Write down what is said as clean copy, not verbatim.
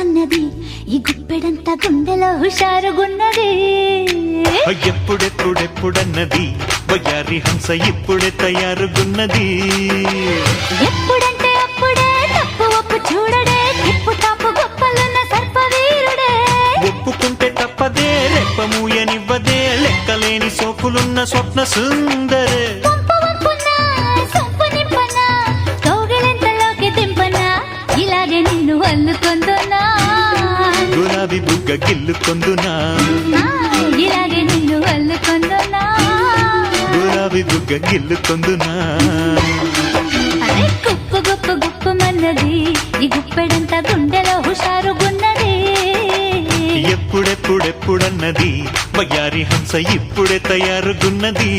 గుప్పమన్నది ఈ గుప్పెడంత గుండెలో హుషారుగున్నది ఎప్పుడెప్పుడెప్పుడన్నది వయ్యారి హంస ఇప్పుడే తయారుగున్నది ఎప్పుడంటే అప్పుడే తప్పు ఒప్పు చూడడే తిప్పు తాపు గొప్పలున్న సర్పవీరుడే ఒప్పుకుంటే తప్పదే రెప్పమూయనివ్వదే లెక్కలేని సోకులున్న స్వప్న సుందరే వంపు వంపునా, సొంపు నింపనా, కౌగిలింతలోకి దింపనా, ఇలాగే నేను అల్లుకొందునా గులాబీ బుగ్గ గిల్లుకొందునా ఇలాగే నిన్ను అల్లుకొందునా గులాబీ బుగ్గ గిల్లుకొందునా అరే గుప్పు గుప్పు గుప్పమన్నది ఈ గుప్పెడంత గుండెలో హుషారుగున్నది ఎప్పుడెప్పుడెప్పుడన్నది వయ్యారి హంస ఇప్పుడే తయారుగున్నది